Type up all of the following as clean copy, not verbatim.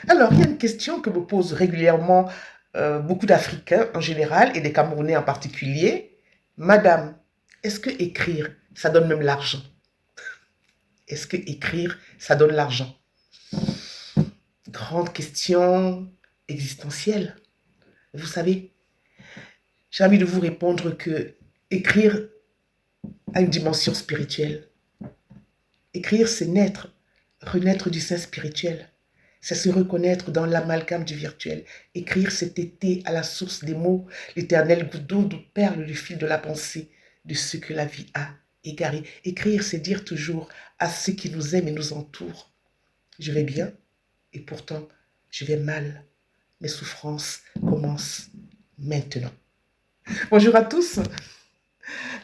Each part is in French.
Alors, il y a une question que me posent régulièrement beaucoup d'Africains en général et des Camerounais en particulier. Madame, est-ce que écrire, ça donne même l'argent? Est-ce que écrire, ça donne l'argent? Grande question existentielle. Vous savez, j'ai envie de vous répondre que écrire a une dimension spirituelle. Écrire, c'est naître, renaître du sein spirituel. C'est se reconnaître dans l'amalgame du virtuel. Écrire, c'est été à la source des mots, l'éternel goutte d'eau d'où perle le fil de la pensée, de ce que la vie a égaré. Écrire, c'est dire toujours à ceux qui nous aiment et nous entourent: je vais bien et pourtant je vais mal. Mes souffrances commencent maintenant. Bonjour à tous,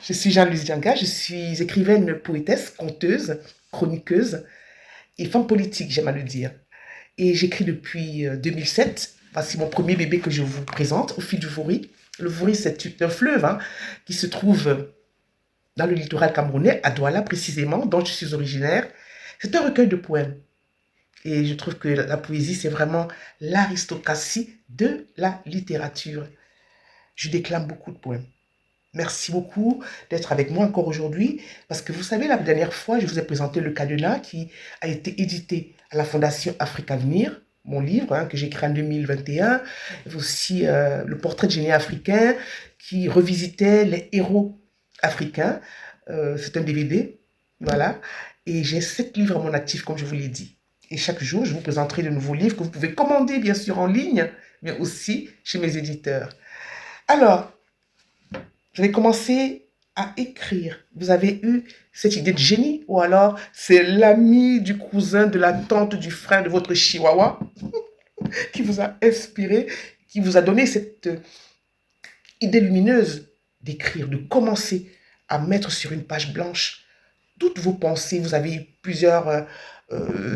je suis Jeanne-Luce Dianga, je suis écrivaine, poétesse, conteuse, chroniqueuse et femme politique, j'aime à le dire. Et j'écris depuis 2007. Voici mon premier bébé que je vous présente, Au fil du Vouri. Le Vouri, c'est un fleuve qui se trouve dans le littoral camerounais, à Douala précisément, dont je suis originaire. C'est un recueil de poèmes. Et je trouve que la poésie, c'est vraiment l'aristocratie de la littérature. Je déclame beaucoup de poèmes. Merci beaucoup d'être avec moi encore aujourd'hui, parce que vous savez, la dernière fois, je vous ai présenté le cadenas qui a été édité à la Fondation Afrique Avenir, mon livre que j'ai écrit en 2021, et aussi le portrait de génie africain qui revisitait les héros africains. C'est un DVD, voilà, et j'ai 7 livres à mon actif, comme je vous l'ai dit. Et chaque jour, je vous présenterai de nouveaux livres que vous pouvez commander, bien sûr, en ligne, mais aussi chez mes éditeurs. Alors, vous avez commencé à écrire. Vous avez eu cette idée de génie, ou alors c'est l'ami du cousin, de la tante, du frère de votre chihuahua qui vous a inspiré, qui vous a donné cette idée lumineuse d'écrire, de commencer à mettre sur une page blanche toutes vos pensées. Vous avez eu plusieurs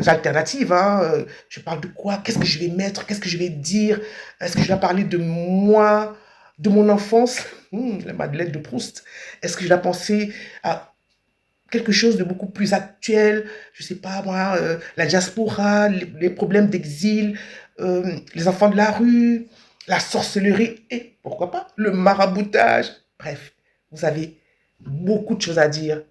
alternatives. Je parle de quoi? Qu'est-ce que je vais mettre? Qu'est-ce que je vais dire? Est-ce que je vais parler de moi, de mon enfance? La Madeleine de Proust. Est-ce que je vais penser à quelque chose de beaucoup plus actuel? Je ne sais pas moi, la diaspora, les problèmes d'exil, les enfants de la rue, la sorcellerie et pourquoi pas le maraboutage. Bref, vous avez beaucoup de choses à dire.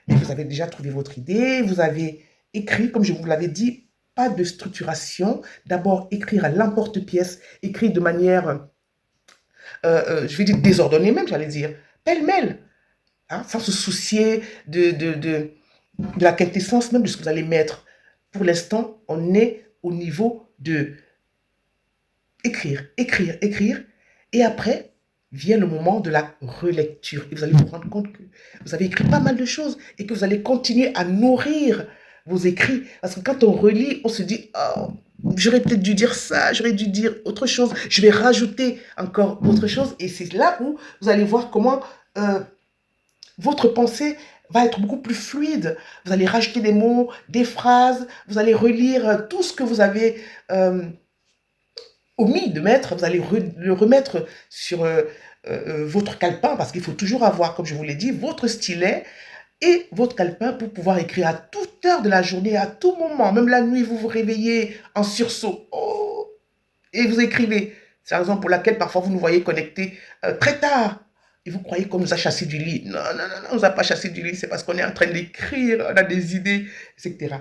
Et vous avez déjà trouvé votre idée, vous avez écrit, comme je vous l'avais dit, pas de structuration. D'abord, écrire à l'emporte-pièce, écrire de manière, je vais dire désordonnée même, j'allais dire, pêle-mêle, sans se soucier de la quintessence même de ce que vous allez mettre. Pour l'instant, on est au niveau de écrire, écrire, écrire, et après, vient le moment de la relecture. Et vous allez vous rendre compte que vous avez écrit pas mal de choses et que vous allez continuer à nourrir vos écrits. Parce que quand on relit, on se dit, oh, j'aurais peut-être dû dire ça, j'aurais dû dire autre chose, je vais rajouter encore autre chose. Et c'est là où vous allez voir comment votre pensée va être beaucoup plus fluide. Vous allez rajouter des mots, des phrases, vous allez relire tout ce que vous avez omis de mettre, vous allez le remettre sur votre calepin, parce qu'il faut toujours avoir, comme je vous l'ai dit, votre stylet et votre calepin pour pouvoir écrire à toute heure de la journée, à tout moment, même la nuit, vous vous réveillez en sursaut, oh, et vous écrivez. C'est la raison pour laquelle parfois vous nous voyez connectés très tard. Et vous croyez qu'on nous a chassé du lit. Non, non, non, non, on ne nous a pas chassé du lit, c'est parce qu'on est en train d'écrire, on a des idées, etc.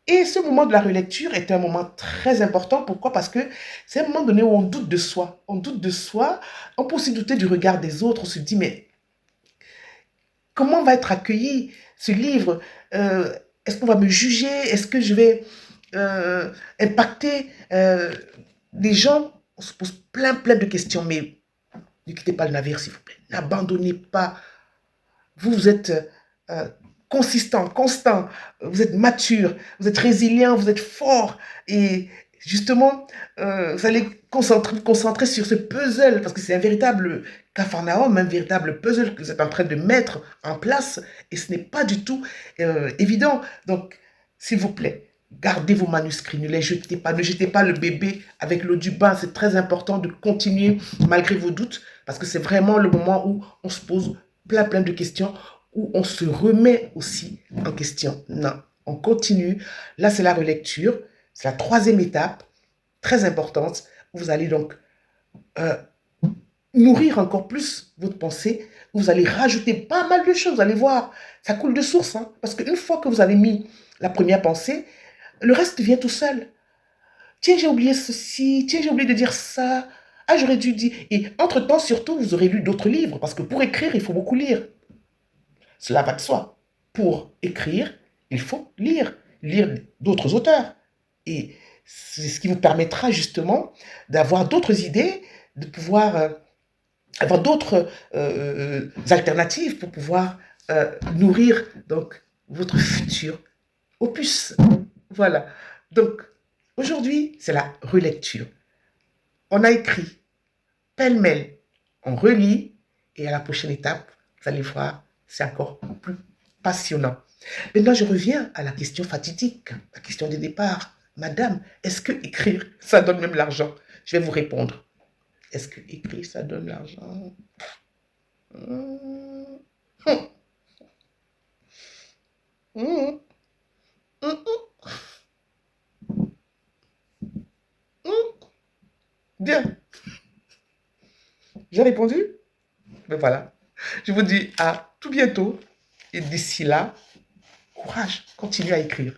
Et ce moment de la relecture est un moment très important. Pourquoi? Parce que c'est un moment donné où on doute de soi. On doute de soi. On peut aussi douter du regard des autres. On se dit, mais comment va être accueilli ce livre? Est-ce qu'on va me juger? Est-ce que je vais impacter les gens? On se pose plein de questions. Mais ne quittez pas le navire, s'il vous plaît. N'abandonnez pas. Vous êtes consistant, constant, vous êtes mature, vous êtes résilient, vous êtes fort. Et justement, vous allez vous concentrer sur ce puzzle, parce que c'est un véritable capharnaüm, un véritable puzzle que vous êtes en train de mettre en place, et ce n'est pas du tout évident. Donc, s'il vous plaît, gardez vos manuscrits, ne les jetez pas, ne jetez pas le bébé avec l'eau du bain. C'est très important de continuer malgré vos doutes, parce que c'est vraiment le moment où on se pose plein de questions, où on se remet aussi en question. Non, on continue. Là, c'est la relecture. C'est la troisième étape. très importante. Vous allez donc euh, nourrir encore plus votre pensée. Vous allez rajouter pas mal de choses. Vous allez voir, ça coule de source. Hein, parce qu'une fois que vous avez mis la première pensée, le reste vient tout seul. Tiens, j'ai oublié ceci. Tiens, j'ai oublié de dire ça. Ah, j'aurais dû dire. Et entre-temps, surtout, vous aurez lu d'autres livres. Parce que pour écrire, il faut beaucoup lire. Cela va de soi. Pour écrire, il faut lire d'autres auteurs. Et c'est ce qui vous permettra justement d'avoir d'autres idées, de pouvoir avoir d'autres alternatives pour pouvoir nourrir donc votre futur opus. Voilà. Donc, aujourd'hui, c'est la relecture. On a écrit pêle-mêle, on relit, et à la prochaine étape, vous allez voir, c'est encore plus passionnant. Maintenant, je reviens à la question fatidique, la question du départ. Madame, est-ce que écrire, ça donne même l'argent? Je vais vous répondre. Est-ce que écrire, ça donne l'argent? Hum, hum, hum, hum, hum. Bien, j'ai répondu. Mais voilà. Je vous dis à tout bientôt. Et d'ici là, courage, continuez à écrire.